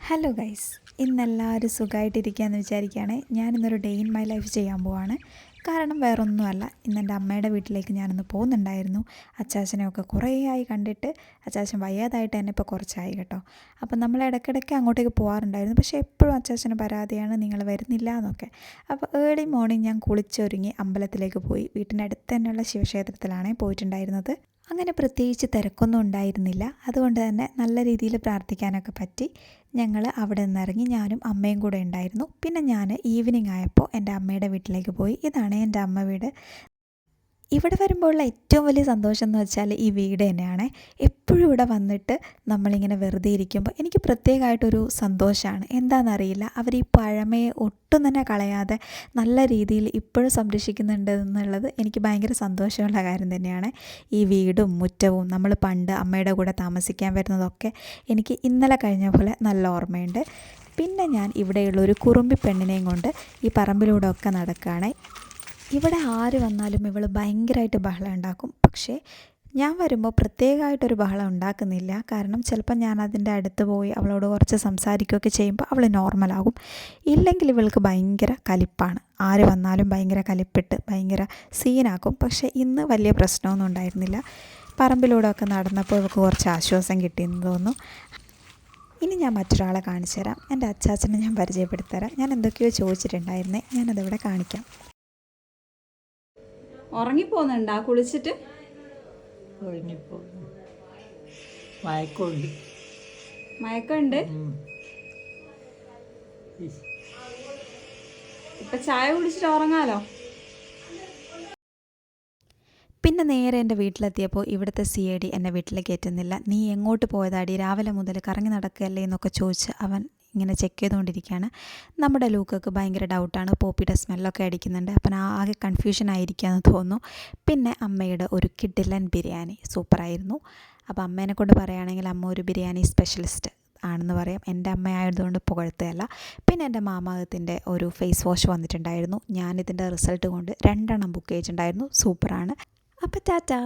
Hello guys, ഇന്നെല്ലാവരും സുഖമായിട്ടിരിക്കുകയെന്ന് വിചാരിക്കുകയാണ്. ഞാനിന്നൊരു day in my life ചെയ്യാൻ പോവാണ്. കാരണം വേറൊന്നുമല്ല, ഇന്നെൻ്റെ അമ്മയുടെ വീട്ടിലേക്ക് ഞാനിന്ന് പോകുന്നുണ്ടായിരുന്നു. അച്ചാച്ചനെയൊക്കെ കുറേ ആയി കണ്ടിട്ട്. അച്ചാച്ചൻ വയ്യാതായിട്ട് തന്നെ ഇപ്പോൾ കുറച്ചായി കേട്ടോ. അപ്പം നമ്മൾ ഇടയ്ക്കിടയ്ക്ക് അങ്ങോട്ടേക്ക് പോകാറുണ്ടായിരുന്നു. പക്ഷേ എപ്പോഴും അച്ചാച്ചന് പരാതിയാണ്, നിങ്ങൾ വരുന്നില്ല എന്നൊക്കെ. അപ്പോൾ ഏർലി മോർണിംഗ് ഞാൻ കുളിച്ചൊരുങ്ങി അമ്പലത്തിലേക്ക് പോയി. വീട്ടിൻ്റെ അടുത്ത് തന്നെയുള്ള ശിവക്ഷേത്രത്തിലാണ് പോയിട്ടുണ്ടായിരുന്നത്. അങ്ങനെ പ്രത്യേകിച്ച് തിരക്കൊന്നും ഉണ്ടായിരുന്നില്ല. അതുകൊണ്ട് തന്നെ നല്ല രീതിയിൽ പ്രാർത്ഥിക്കാനൊക്കെ പറ്റി. ഞങ്ങൾ അവിടെ നിന്നിറങ്ങി, ഞാനും അമ്മയും കൂടെ ഉണ്ടായിരുന്നു. പിന്നെ ഞാൻ ഈവനിങ് ആയപ്പോൾ എൻ്റെ അമ്മയുടെ വീട്ടിലേക്ക് പോയി. ഇതാണ് എൻ്റെ അമ്മ വീട്. ഇവിടെ വരുമ്പോഴുള്ള ഏറ്റവും വലിയ സന്തോഷം എന്ന് വെച്ചാൽ ഈ വീട് തന്നെയാണ്. എപ്പോഴും ഇവിടെ വന്നിട്ട് നമ്മളിങ്ങനെ വെറുതെ ഇരിക്കുമ്പോൾ എനിക്ക് പ്രത്യേകമായിട്ടൊരു സന്തോഷമാണ്. എന്താണെന്നറിയില്ല, അവർ ഈ പഴമയെ ഒട്ടും തന്നെ കളയാതെ നല്ല രീതിയിൽ ഇപ്പോഴും സംരക്ഷിക്കുന്നുണ്ട് എന്നുള്ളത് എനിക്ക് ഭയങ്കര സന്തോഷമുള്ള കാര്യം തന്നെയാണ്. ഈ വീടും മുറ്റവും നമ്മൾ പണ്ട് അമ്മയുടെ കൂടെ താമസിക്കാൻ വരുന്നതൊക്കെ എനിക്ക് ഇന്നലെ കഴിഞ്ഞ പോലെ നല്ല ഓർമ്മയുണ്ട്. പിന്നെ ഞാൻ ഇവിടെയുള്ള ഒരു കുറുമ്പി പെണ്ണിനെയും കൊണ്ട് ഈ പറമ്പിലൂടെ ഒക്കെ നടക്കുകയാണ്. ഇവിടെ ആര് വന്നാലും ഇവൾ ഭയങ്കരമായിട്ട് ബഹളം ഉണ്ടാക്കും. പക്ഷേ ഞാൻ വരുമ്പോൾ പ്രത്യേകമായിട്ടൊരു ബഹളം ഉണ്ടാക്കുന്നില്ല. കാരണം ചിലപ്പോൾ ഞാൻ അതിൻ്റെ അടുത്ത് പോയി അവളോട് കുറച്ച് സംസാരിക്കുകയൊക്കെ ചെയ്യുമ്പോൾ അവൾ നോർമലാകും. ഇല്ലെങ്കിൽ ഇവൾക്ക് ഭയങ്കര കലിപ്പാണ്. ആര് വന്നാലും ഭയങ്കര കലിപ്പിട്ട് ഭയങ്കര സീനാക്കും. പക്ഷേ ഇന്ന് വലിയ പ്രശ്നമൊന്നും ഉണ്ടായിരുന്നില്ല. പറമ്പിലൂടെ ഒക്കെ നടന്നപ്പോൾ ഇവൾക്ക് കുറച്ച് ആശ്വാസം കിട്ടിയെന്ന് തോന്നുന്നു. ഇനി ഞാൻ മറ്റൊരാളെ കാണിച്ചു തരാം. എൻ്റെ അച്ചാച്ചനെ ഞാൻ പരിചയപ്പെടുത്തരാം. ഞാൻ എന്തൊക്കെയോ ചോദിച്ചിട്ടുണ്ടായിരുന്നേ, ഞാനതിവിടെ കാണിക്കാം. ഉറങ്ങിപ്പോന്നുണ്ടാ കുളിച്ചിട്ട്? മയക്കമുണ്ട്. ഇപ്പൊ ചായ കുടിച്ചിട്ട് ഉറങ്ങാലോ. പിന്നെ നേരെ എൻ്റെ വീട്ടിലെത്തിയപ്പോൾ ഇവിടുത്തെ CID എന്നെ വീട്ടിലേക്ക് കയറ്റുന്നില്ല. നീ എങ്ങോട്ട് പോയതാടി, രാവിലെ മുതൽ കറങ്ങി നടക്കുകയല്ലേ എന്നൊക്കെ ചോദിച്ച് അവൻ ഇങ്ങനെ ചെക്ക് ചെയ്തുകൊണ്ടിരിക്കുകയാണ്. നമ്മുടെ ലൂക്കൊക്കെ ഭയങ്കര ഡൗട്ടാണ്. പോപ്പിയുടെ സ്മെല്ലൊക്കെ അടിക്കുന്നുണ്ട്. അപ്പം ആകെ കൺഫ്യൂഷൻ ആയിരിക്കുകയെന്ന് തോന്നുന്നു. പിന്നെ അമ്മയുടെ ഒരു കിഡിലൻ ബിരിയാണി സൂപ്പറായിരുന്നു. അപ്പോൾ അമ്മേനെ കൊണ്ട് പറയുകയാണെങ്കിൽ അമ്മ ഒരു ബിരിയാണി സ്പെഷ്യലിസ്റ്റ് ആണെന്ന് പറയാം. എൻ്റെ അമ്മയായതുകൊണ്ട് പുകഴ്ത്തുകയല്ല. പിന്നെ എൻ്റെ മാമാകത്തിൻ്റെ ഒരു ഫേസ് വാഷ് വന്നിട്ടുണ്ടായിരുന്നു. ഞാനിതിൻ്റെ റിസൾട്ട് കൊണ്ട് 2 ബുക്ക് ചെയ്തിട്ടുണ്ടായിരുന്നു. സൂപ്പറാണ്. അപ്പോൾ ടാറ്റാ.